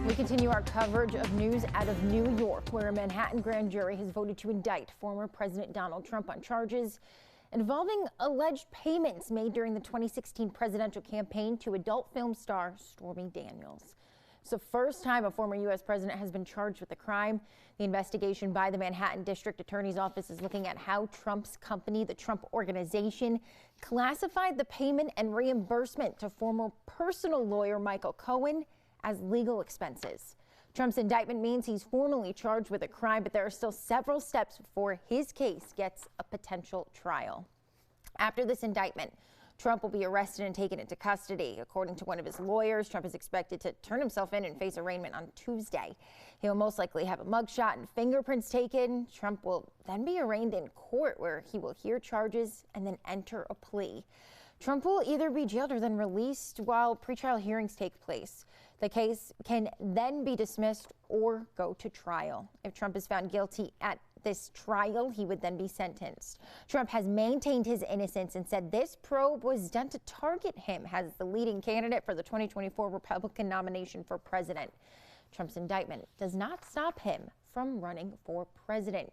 We continue our coverage of news out of New York, where a Manhattan grand jury has voted to indict former President Donald Trump on charges involving alleged payments made during the 2016 presidential campaign to adult film star Stormy Daniels. It's the first time a former U.S. president has been charged with a crime. The investigation by the Manhattan District Attorney's Office is looking at how Trump's company, the Trump Organization, classified the payment and reimbursement to former personal lawyer Michael Cohen as legal expenses. Trump's indictment means he's formally charged with a crime, but there are still several steps before his case gets a potential trial. After this indictment, Trump will be arrested and taken into custody. According to one of his lawyers, Trump is expected to turn himself in and face arraignment on Tuesday. He'll most likely have a mugshot and fingerprints taken. Trump will then be arraigned in court, where he will hear charges and then enter a plea. Trump will either be jailed or then released while pretrial hearings take place. The case can then be dismissed or go to trial. If Trump is found guilty at this trial, he would then be sentenced. Trump has maintained his innocence and said this probe was done to target him as the leading candidate for the 2024 Republican nomination for president. Trump's indictment does not stop him from running for president.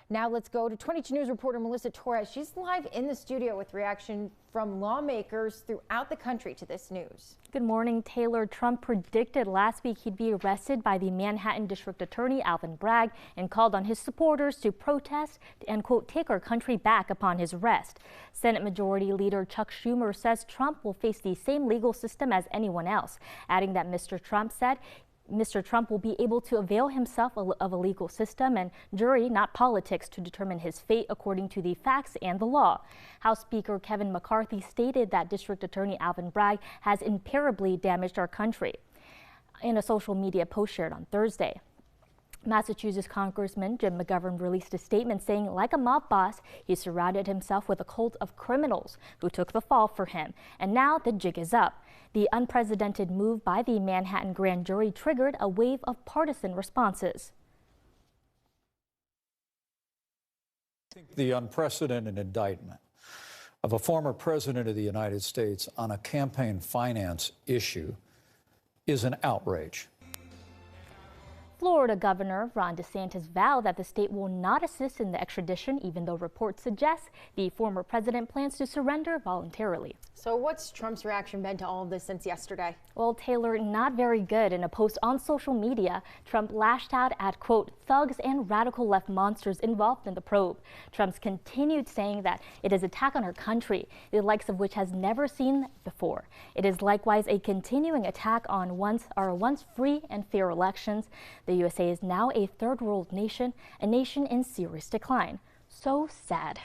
Now let's go to 22 News reporter Melissa Torres. She's live in the studio with reaction from lawmakers throughout the country to this news. Good morning, Taylor. Trump predicted last week he'd be arrested by the Manhattan District Attorney Alvin Bragg and called on his supporters to protest and, quote, take our country back upon his arrest. Senate Majority Leader Chuck Schumer says Trump will face the same legal system as anyone else, adding that Mr. Trump will be able to avail himself of a legal system and jury, not politics, to determine his fate according to the facts and the law. House Speaker Kevin McCarthy stated that District Attorney Alvin Bragg has irreparably damaged our country in a social media post shared on Thursday. Massachusetts Congressman Jim McGovern released a statement saying, like a mob boss, he surrounded himself with a cult of criminals who took the fall for him. And now the jig is up. The unprecedented move by the Manhattan grand jury triggered a wave of partisan responses. The unprecedented indictment of a former president of the United States on a campaign finance issue is an outrage. Florida Governor Ron DeSantis vowed that the state will not assist in the extradition, even though reports suggest the former president plans to surrender voluntarily. So what's Trump's reaction been to all of this since yesterday? Well, Taylor, not very good. In a post on social media, Trump lashed out at, quote, thugs and radical left monsters involved in the probe. Trump's continued saying that it is an attack on our country, the likes of which has never seen before. It is likewise a continuing attack on our once free and fair elections. The USA is now a third world nation, a nation in serious decline. So sad.